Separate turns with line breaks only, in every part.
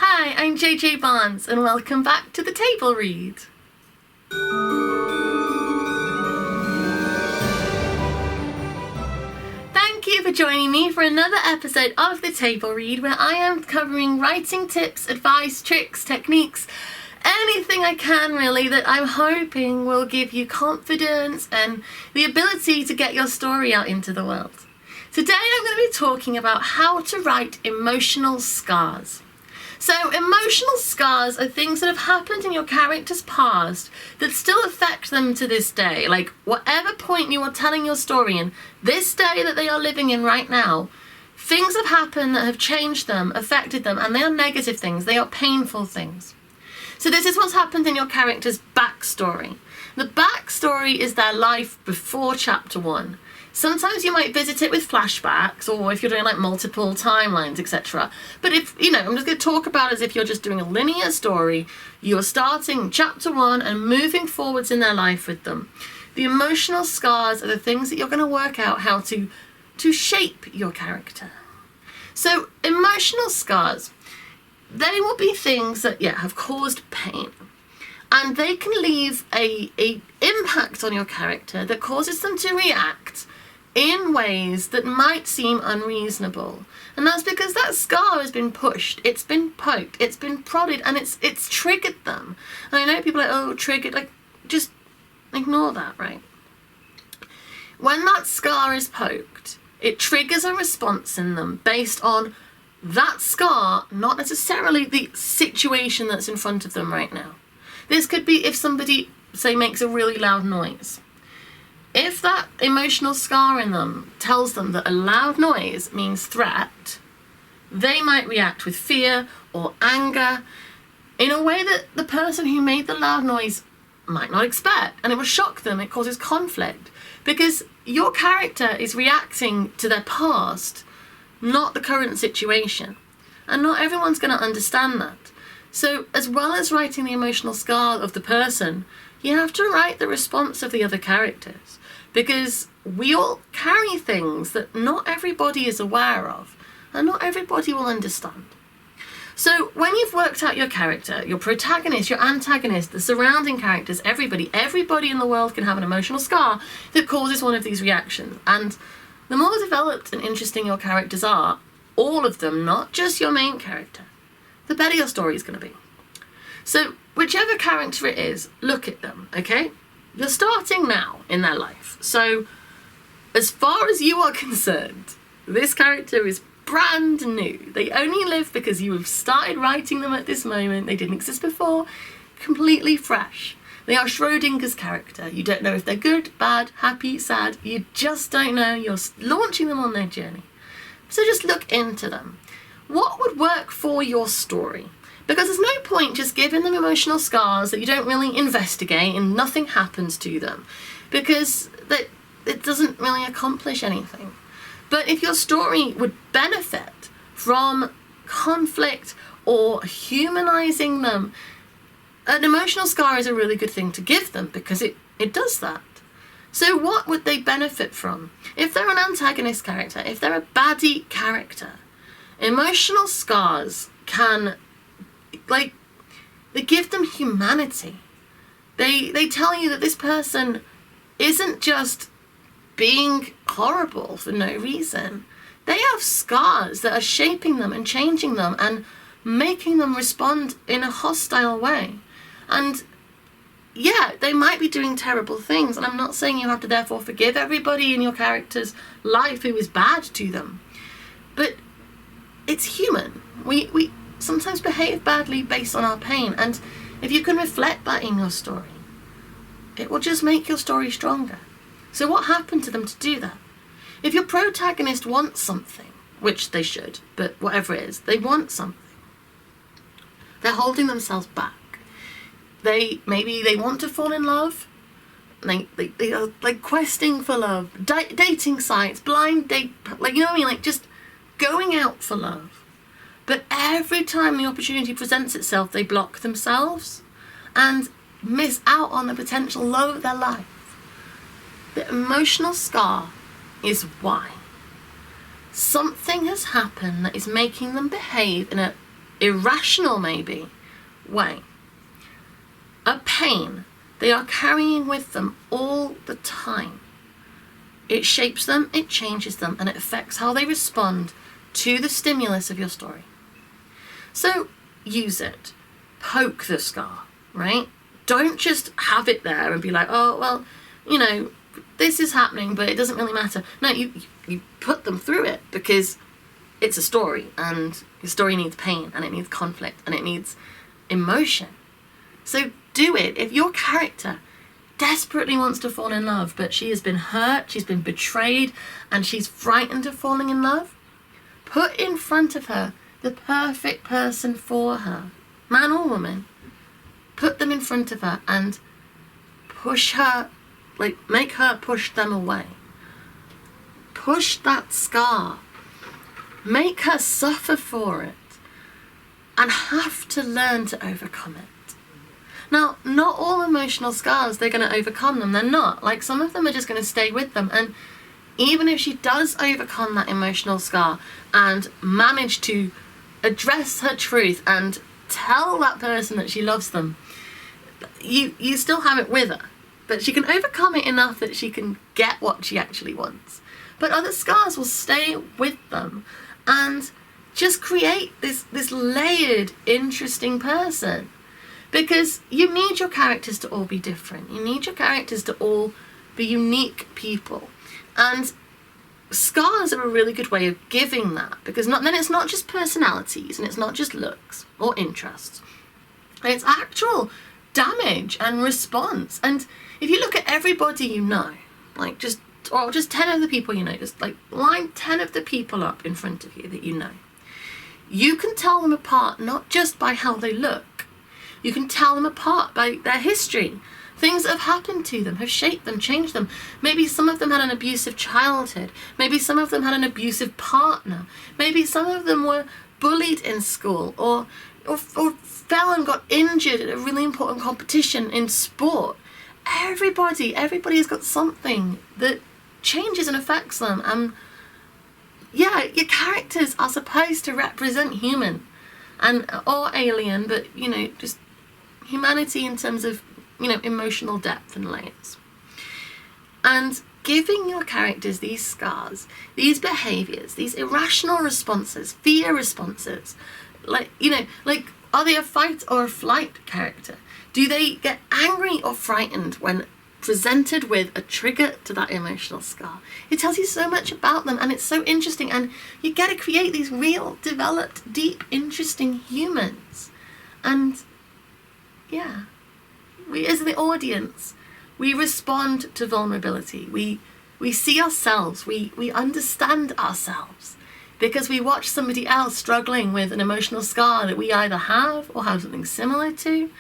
Hi, I'm jjbarnes and welcome back to the Table Read. Thank you for joining me for another episode of the Table Read, where I am covering writing tips, advice, tricks, techniques, anything I can really that I'm hoping will give you confidence and the ability to get your story out into the world. Today I'm going to be talking about how to write emotional scars. So emotional scars are things that have happened in your character's past that still affect them to this day. Like whatever point you are telling your story in, this day that they are living in right now, things have happened that have changed them, affected them, and they are negative things, they are painful things. So this is what's happened in your character's backstory. The backstory is their life before chapter 1. Sometimes you might visit it with flashbacks, or if you're doing like multiple timelines, etc. But if, I'm just going to talk about it as if you're just doing a linear story. You're starting chapter 1 and moving forwards in their life with them. The emotional scars are the things that you're going to work out how to shape your character. So emotional scars, they will be things that, have caused pain. And they can leave a impact on your character that causes them to react in ways that might seem unreasonable. And that's because that scar has been pushed, it's been poked, it's been prodded, and it's triggered them. And I know people are like, oh, triggered, like, just ignore that, right? When that scar is poked, it triggers a response in them based on that scar, not necessarily the situation that's in front of them right now. This could be if somebody, say, makes a really loud noise. If that emotional scar in them tells them that a loud noise means threat, they might react with fear or anger in a way that the person who made the loud noise might not expect. And it will shock them, it causes conflict. Because your character is reacting to their past, not the current situation. And not everyone's going to understand that. So as well as writing the emotional scar of the person, you have to write the response of the other characters. Because we all carry things that not everybody is aware of, and not everybody will understand. So when you've worked out your character, your protagonist, your antagonist, the surrounding characters, everybody in the world can have an emotional scar that causes one of these reactions. And the more developed and interesting your characters are, all of them, not just your main character, the better your story is going to be. So whichever character it is, look at them, okay? You're starting now in their life. So as far as you are concerned, this character is brand new. They only live because you have started writing them at this moment. They didn't exist before. Completely fresh. They are Schrodinger's character. You don't know if they're good, bad, happy, sad. You just don't know. You're launching them on their journey. So just look into them. What would work for your story? Because there's no point just giving them emotional scars that you don't really investigate and nothing happens to them. Because it doesn't really accomplish anything. But if your story would benefit from conflict or humanizing them, an emotional scar is a really good thing to give them because it does that. So what would they benefit from? If they're an antagonist character, if they're a baddie character, emotional scars can, they give them humanity. They tell you that this person isn't just being horrible for no reason. They have scars that are shaping them and changing them and making them respond in a hostile way. And they might be doing terrible things, and I'm not saying you have to therefore forgive everybody in your character's life who is bad to them. But it's human. We sometimes behave badly based on our pain, and if you can reflect that in your story, it will just make your story stronger. So what happened to them to do that? If your protagonist wants something, which they should, but whatever it is, they want something, they're holding themselves back. Maybe they want to fall in love. They are like questing for love, dating sites, blind date, just going out for love. But every time the opportunity presents itself, they block themselves and miss out on the potential love of their life. The emotional scar is why. Something has happened that is making them behave in irrational maybe, way. A pain they are carrying with them all the time. It shapes them, it changes them, and it affects how they respond to the stimulus of your story. So use it. Poke the scar, right? Don't just have it there and be like, oh, well, you know, this is happening, but it doesn't really matter. No, you put them through it, because it's a story, and your story needs pain, and it needs conflict, and it needs emotion. So do it. If your character desperately wants to fall in love, but she has been hurt, she's been betrayed, and she's frightened of falling in love, put in front of her the perfect person for her, man or woman. Put them in front of her and push her, like, make her push them away. Push that scar. Make her suffer for it and have to learn to overcome it. Now, not all emotional scars, they're going to overcome them. They're not. Like, some of them are just going to stay with them. And even if she does overcome that emotional scar and manage to address her truth and tell that person that she loves them, you still have it with her. But she can overcome it enough that she can get what she actually wants. But other scars will stay with them and just create this layered, interesting person. Because you need your characters to all be different. You need your characters to all be unique people. And scars are a really good way of giving that. Because then it's not just personalities, and it's not just looks or interests. It's actual damage and response. And if you look at everybody you know, like just 10 of the people you know, just like line 10 of the people up in front of you that you know, you can tell them apart not just by how they look. You can tell them apart by their history. Things that have happened to them have shaped them, changed them. Maybe some of them had an abusive childhood. Maybe some of them had an abusive partner. Maybe some of them were bullied in school or fell and got injured at a really important competition in sport. Everybody's got something that changes and affects them. Yeah, your characters are supposed to represent human or alien, but, you know, just humanity in terms of, you know, emotional depth and layers. And giving your characters these scars, these behaviors, these irrational responses, fear responses, like, you know, like, are they a fight or a flight character? Do they get angry or frightened when presented with a trigger to that emotional scar? It tells you so much about them, and it's so interesting, and you get to create these real, developed, deep, interesting humans. And yeah, we as the audience, we respond to vulnerability. We see ourselves, we understand ourselves, because we watch somebody else struggling with an emotional scar that we either have or have something similar to,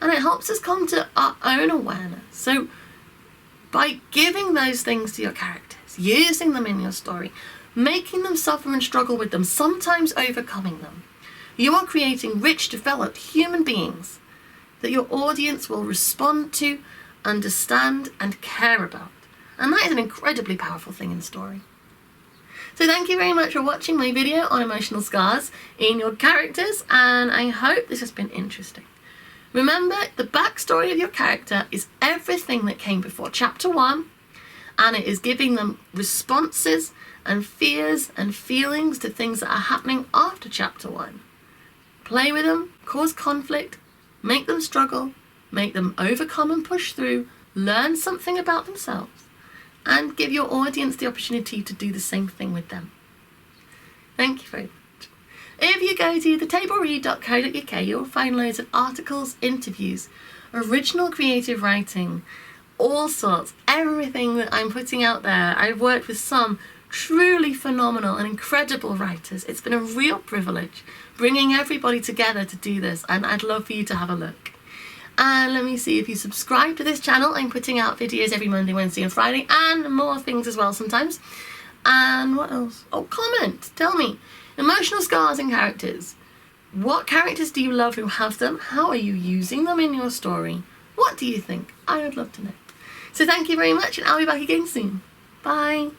and it helps us come to our own awareness. So by giving those things to your characters, using them in your story, making them suffer and struggle with them, sometimes overcoming them, you are creating rich, developed human beings that your audience will respond to, understand, and care about. And that is an incredibly powerful thing in story. So thank you very much for watching my video on emotional scars in your characters, and I hope this has been interesting. Remember, the backstory of your character is everything that came before chapter 1, and it is giving them responses and fears and feelings to things that are happening after chapter 1. Play with them, cause conflict, make them struggle, make them overcome and push through, learn something about themselves, and give your audience the opportunity to do the same thing with them. Thank you very much. If you go to thetableread.co.uk, you'll find loads of articles, interviews, original creative writing, all sorts, everything that I'm putting out there. I've worked with some truly phenomenal and incredible writers. It's been a real privilege bringing everybody together to do this, and I'd love for you to have a look. And let me see, if you subscribe to this channel, I'm putting out videos every Monday, Wednesday and Friday, and more things as well sometimes. And what else? Oh, comment, tell me. Emotional scars and characters. What characters do you love who have them? How are you using them in your story? What do you think? I would love to know. So thank you very much, and I'll be back again soon. Bye.